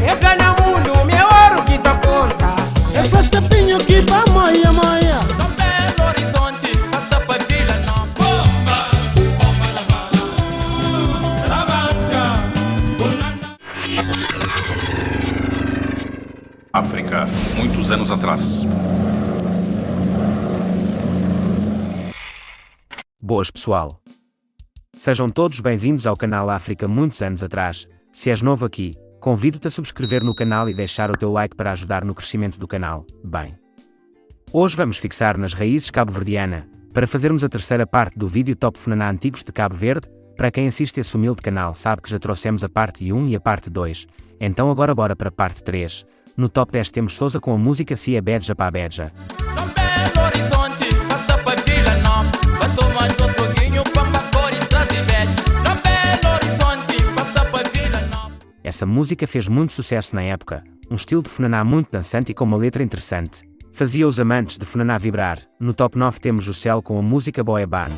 Ebana mundo me ouro que to conta. É passa pinho que va moia moia. Não Belo Horizonte, passa pra Vila Nova. África, muitos anos atrás. Boas, pessoal. Sejam todos bem-vindos ao canal África muitos anos atrás. Se és novo aqui, convido-te a subscrever no canal e deixar o teu like para ajudar no crescimento do canal. Bem, hoje vamos fixar nas raízes cabo-verdiana, para fazermos a terceira parte do vídeo Top Funaná Antigos de Cabo Verde. Para quem assiste esse humilde canal sabe que já trouxemos a parte 1 e a parte 2, então agora bora para a parte 3. No top 10 temos Sousa com a música Se é Beja para a Beja. Não Belo Horizonte, passa pra Vila Nova. Vai tomar um foguinho pra Macor e Trasivete. Não Belo Horizonte, passa pra Vila Nova. Essa música fez muito sucesso na época, um estilo de funaná muito dançante e com uma letra interessante. Fazia os amantes de funaná vibrar. No top 9 temos o Céu com a música Boé Band.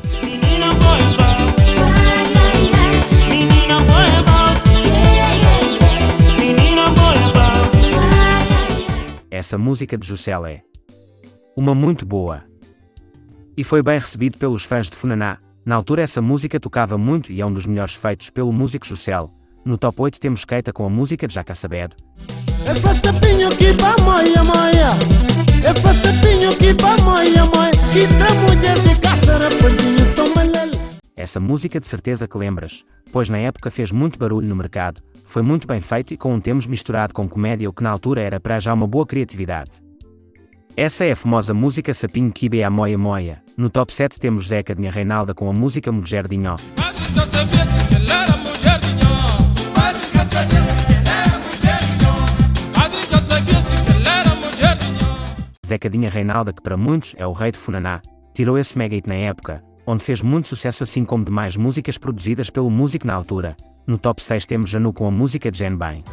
Essa música de Jussel é uma muito boa. E foi bem recebido pelos fãs de funaná. Na altura essa música tocava muito e é um dos melhores feitos pelo músico Jussel. No top 8 temos Keita com a música de Jaca Sabedo. É passa pinho que va moia moia. É passa pinho que va moia moia. Que tra mulher de caçara pandinho tomalele. Essa música de certeza que lembras, pois na época fez muito barulho no mercado. Foi muito bem feito e com um tema misturado com comédia, o que na altura era para já uma boa criatividade. Essa é a famosa música Sapinho Kibe a Moia Moia. No top 7 temos Zeca Dinha Reinalda com a música Mulher Dinho. Zeca Dinha Reinalda, que para muitos é o rei de funaná, tirou esse mega hit na época, onde fez muito sucesso, assim como demais músicas produzidas pelo músico na altura. No top 6 temos Janu com a música de Gen Bem.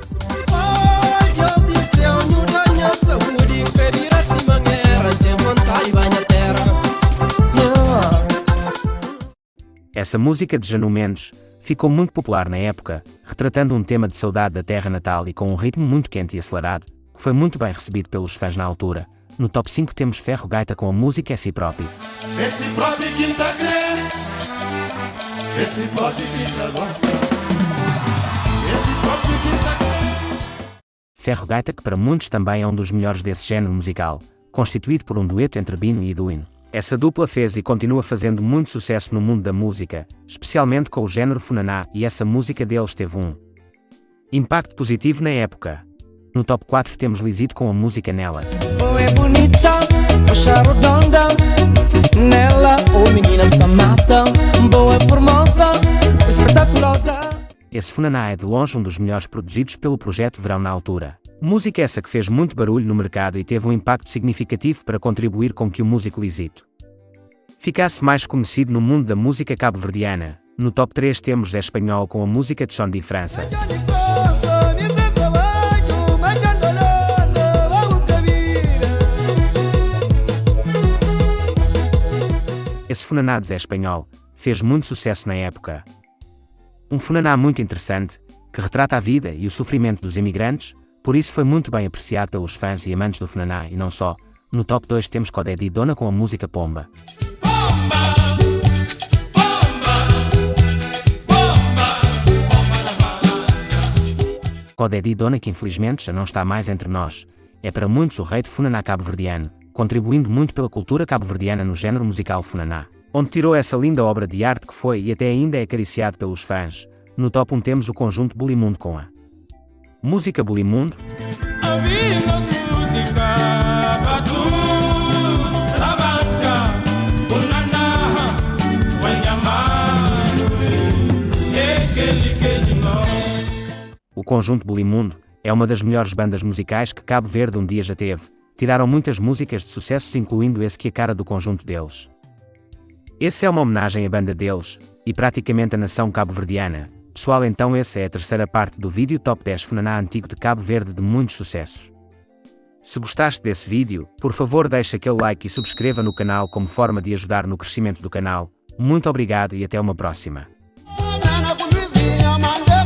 Essa música de Janu Mendes ficou muito popular na época, retratando um tema de saudade da terra natal e com um ritmo muito quente e acelerado, que foi muito bem recebido pelos fãs na altura. No top 5 temos Ferro Gaita com a música Esse Próprio. Esse próprio que tá crendo, esse próprio que tá gosta. Ferro Gaita, que para muitos também é um dos melhores desse género musical, constituído por um dueto entre Bino e Duino. Essa dupla fez e continua fazendo muito sucesso no mundo da música, especialmente com o género funaná, e essa música deles teve um impacto positivo na época. No top 4 temos Lisito com a música Nela. Oh, é bonita, oh, charudonda, nela, oh menina se mata, boa, formosa, espetaculosa. Esse funaná é de longe um dos melhores produzidos pelo projeto Verão na altura. Música essa que fez muito barulho no mercado e teve um impacto significativo para contribuir com que o músico Lisito ficasse mais conhecido no mundo da música cabo-verdiana. No top 3 temos Zé Espanhol com a música de Som de França. Esse funaná de Zé Espanhol fez muito sucesso na época. Um funaná muito interessante, que retrata a vida e o sofrimento dos imigrantes, por isso foi muito bem apreciado pelos fãs e amantes do funaná e não só. No top 2 temos Codedi Dona com a música Pomba. Codedi Dona, que infelizmente já não está mais entre nós, é para muitos o rei de funaná cabo-verdiano, contribuindo muito pela cultura cabo-verdiana no género musical funaná, onde tirou essa linda obra de arte que foi e até ainda é acariciado pelos fãs. No top 1 temos o conjunto Bulimundo com a música Bulimundo. O conjunto Bulimundo é uma das melhores bandas musicais que Cabo Verde um dia já teve. Tiraram muitas músicas de sucesso, incluindo esse que é a cara do conjunto deles. Esse é uma homenagem à banda deles, e praticamente a nação cabo-verdiana. Pessoal, então essa é a terceira parte do vídeo Top 10 Funaná Antigo de Cabo Verde de muitos sucessos. Se gostaste desse vídeo, por favor deixe aquele like e subscreva no canal como forma de ajudar no crescimento do canal. Muito obrigado e até uma próxima.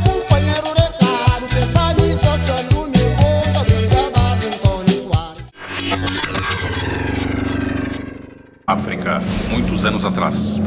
Companheiro recado, pensar nisso, só lume. África, muitos anos atrás.